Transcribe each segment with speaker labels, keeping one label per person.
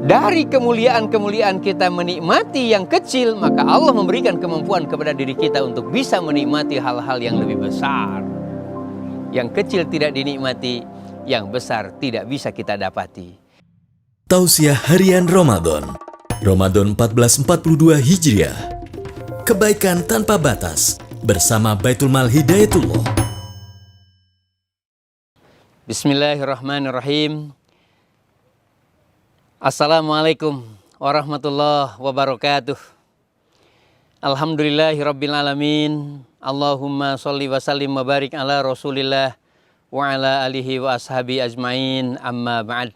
Speaker 1: Dari kemuliaan-kemuliaan kita menikmati yang kecil, maka Allah memberikan kemampuan kepada diri kita untuk bisa menikmati hal-hal yang lebih besar. Yang kecil tidak dinikmati, yang besar tidak bisa kita dapati.
Speaker 2: Tausiah Harian Ramadan 1442 Hijriah. Kebaikan tanpa batas bersama Baitul Mal Hidayatullah.
Speaker 1: Bismillahirrahmanirrahim. Assalamualaikum warahmatullahi wabarakatuh. Alhamdulillahirabbil alamin. Allahumma sholli wa sallim wa barik ala Rasulillah wa ala alihi wa ashabi ajmain. Amma ba'd.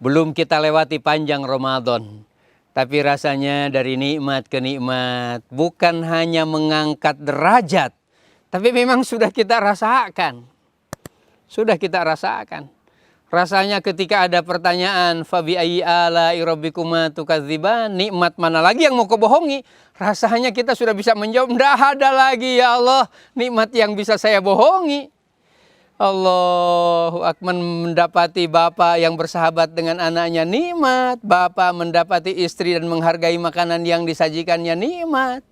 Speaker 1: Belum kita lewati panjang Ramadan, tapi rasanya dari nikmat ke nikmat, bukan hanya mengangkat derajat, tapi memang sudah kita rasakan. Sudah kita rasakan. Rasanya ketika ada pertanyaan, fabi ayyi ala'i rabbikuma tukadziban, nikmat mana lagi yang mau kau bohongi? Rasanya kita sudah bisa menjawab, tidak ada lagi ya Allah nikmat yang bisa saya bohongi. Allahu Akbar, mendapati bapak yang bersahabat dengan anaknya nikmat, bapak mendapati istri dan menghargai makanan yang disajikannya nikmat.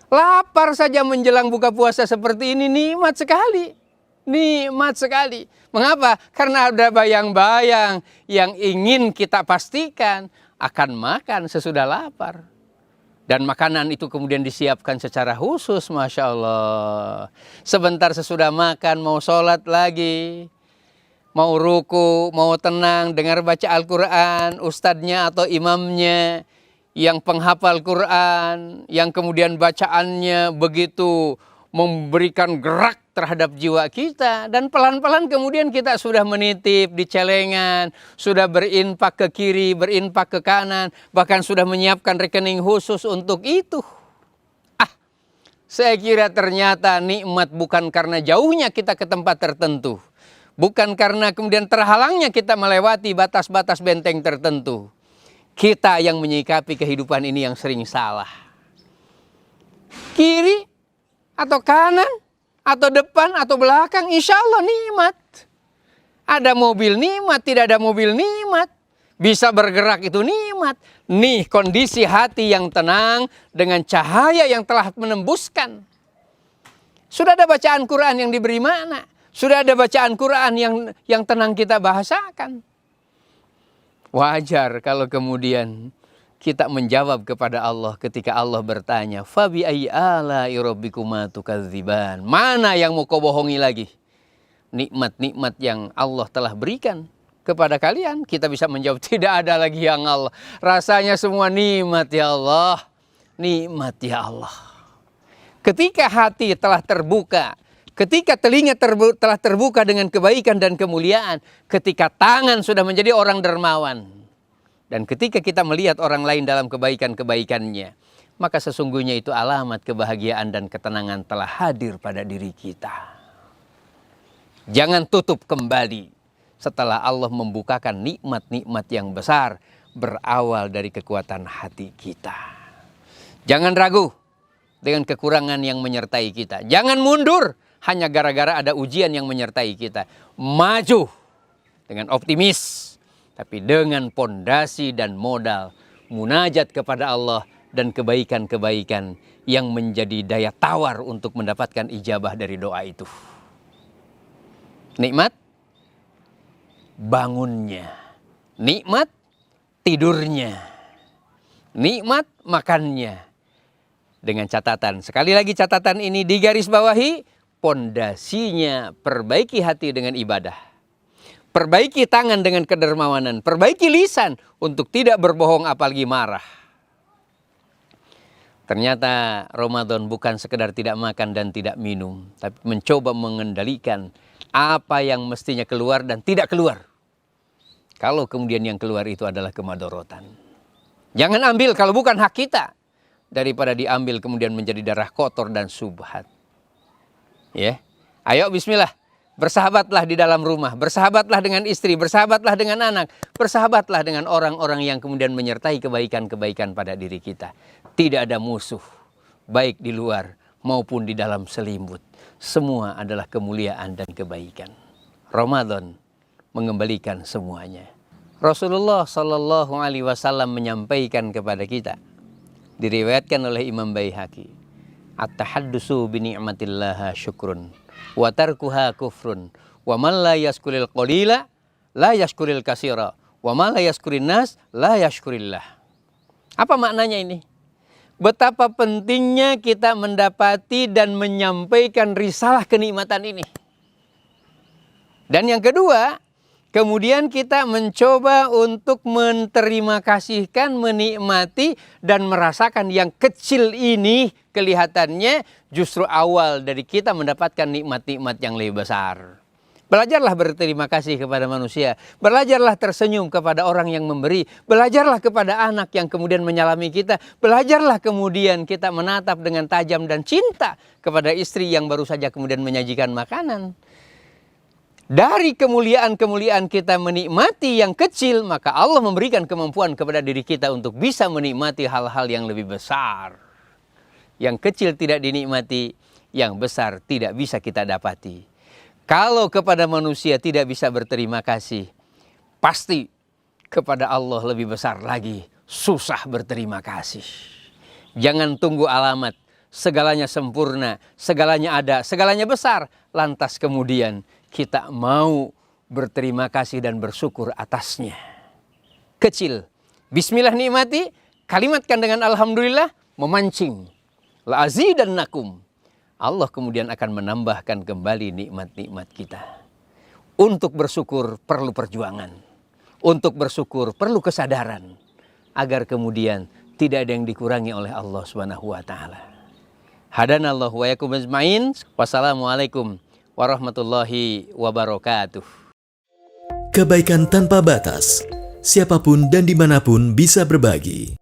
Speaker 1: Lapar saja menjelang buka puasa seperti ini nikmat sekali. Nikmat sekali. Mengapa? Karena ada bayang-bayang yang ingin kita pastikan akan makan sesudah lapar. Dan makanan itu kemudian disiapkan secara khusus, Masya Allah. Sebentar sesudah makan mau sholat lagi, mau ruku, mau tenang, dengar baca Al-Quran, ustadznya atau imamnya yang penghafal Quran, yang kemudian bacaannya begitu memberikan gerak terhadap jiwa kita, dan pelan-pelan kemudian kita sudah menitip di celengan, sudah berinfak ke kiri, berinfak ke kanan, bahkan sudah menyiapkan rekening khusus untuk itu. Saya kira ternyata nikmat bukan karena jauhnya kita ke tempat tertentu, bukan karena kemudian terhalangnya kita melewati batas-batas benteng tertentu. Kita yang menyikapi kehidupan ini yang sering salah. Kiri atau kanan, atau depan, atau belakang, insya Allah nikmat. Ada mobil nikmat, tidak ada mobil nikmat. Bisa bergerak itu nikmat. Nih kondisi hati yang tenang dengan cahaya yang telah menembuskan. Sudah ada bacaan Quran yang diberi makna. Sudah ada bacaan Quran yang tenang kita bahasakan. Wajar kalau kemudian kita menjawab kepada Allah ketika Allah bertanya, fabi ayyi ala'i rabbikuma tukadziban. Mana yang mau kau bohongi lagi? Nikmat-nikmat yang Allah telah berikan kepada kalian. Kita bisa menjawab, tidak ada lagi yang Allah. Rasanya semua nikmat ya Allah. Nikmat ya Allah. Ketika hati telah terbuka, ketika telinga telah terbuka dengan kebaikan dan kemuliaan, ketika tangan sudah menjadi orang dermawan, dan ketika kita melihat orang lain dalam kebaikan-kebaikannya, maka sesungguhnya itu alamat kebahagiaan dan ketenangan telah hadir pada diri kita. Jangan tutup kembali setelah Allah membukakan nikmat-nikmat yang besar berawal dari kekuatan hati kita. Jangan ragu dengan kekurangan yang menyertai kita. Jangan mundur hanya gara-gara ada ujian yang menyertai kita. Maju dengan optimis, tapi dengan pondasi dan modal munajat kepada Allah dan kebaikan-kebaikan yang menjadi daya tawar untuk mendapatkan ijabah dari doa itu. Nikmat bangunnya, nikmat tidurnya, nikmat makannya. Dengan catatan, sekali lagi catatan ini digarisbawahi, pondasinya perbaiki hati dengan ibadah. Perbaiki tangan dengan kedermawanan. Perbaiki lisan untuk tidak berbohong apalagi marah. Ternyata Ramadan bukan sekedar tidak makan dan tidak minum, tapi mencoba mengendalikan apa yang mestinya keluar dan tidak keluar. Kalau kemudian yang keluar itu adalah kemadorotan. Jangan ambil kalau bukan hak kita, daripada diambil kemudian menjadi darah kotor dan subhat. Ya, ayo bismillah. Bersahabatlah di dalam rumah, bersahabatlah dengan istri, bersahabatlah dengan anak, bersahabatlah dengan orang-orang yang kemudian menyertai kebaikan-kebaikan pada diri kita. Tidak ada musuh, baik di luar maupun di dalam selimut. Semua adalah kemuliaan dan kebaikan. Ramadan mengembalikan semuanya. Rasulullah Shallallahu Alaihi Wasallam menyampaikan kepada kita, diriwayatkan oleh Imam Baihaqi, at-tahaddusu bi ni'matillah syukrun wa tarkuha kufrun wa man la yaskuril qalila la yaskuril katsira wa man la yaskurin nas la yaskurillah. Apa maknanya ini? Betapa pentingnya kita mendapati dan menyampaikan risalah kenikmatan ini. Dan yang kedua, kemudian kita mencoba untuk menterima kasihkan, menikmati dan merasakan yang kecil ini kelihatannya justru awal dari kita mendapatkan nikmat-nikmat yang lebih besar. Belajarlah berterima kasih kepada manusia. Belajarlah tersenyum kepada orang yang memberi. Belajarlah kepada anak yang kemudian menyalami kita. Belajarlah kemudian kita menatap dengan tajam dan cinta kepada istri yang baru saja kemudian menyajikan makanan. Dari kemuliaan-kemuliaan kita menikmati yang kecil, maka Allah memberikan kemampuan kepada diri kita untuk bisa menikmati hal-hal yang lebih besar. Yang kecil tidak dinikmati, yang besar tidak bisa kita dapati. Kalau kepada manusia tidak bisa berterima kasih, pasti kepada Allah lebih besar lagi, susah berterima kasih. Jangan tunggu alamat, segalanya sempurna, segalanya ada, segalanya besar, lantas kemudian kita mau berterima kasih dan bersyukur atasnya. Kecil, bismillah nikmati, kalimatkan dengan alhamdulillah, memancing. La azidannakum. Allah kemudian akan menambahkan kembali nikmat-nikmat kita. Untuk bersyukur perlu perjuangan. Untuk bersyukur perlu kesadaran. Agar kemudian tidak ada yang dikurangi oleh Allah Subhanahu wa taala. Hadanallahu wa yakum ajmain. Wassalamualaikum warahmatullahi wabarakatuh.
Speaker 2: Kebaikan tanpa batas. Siapapun dan dimanapun bisa berbagi.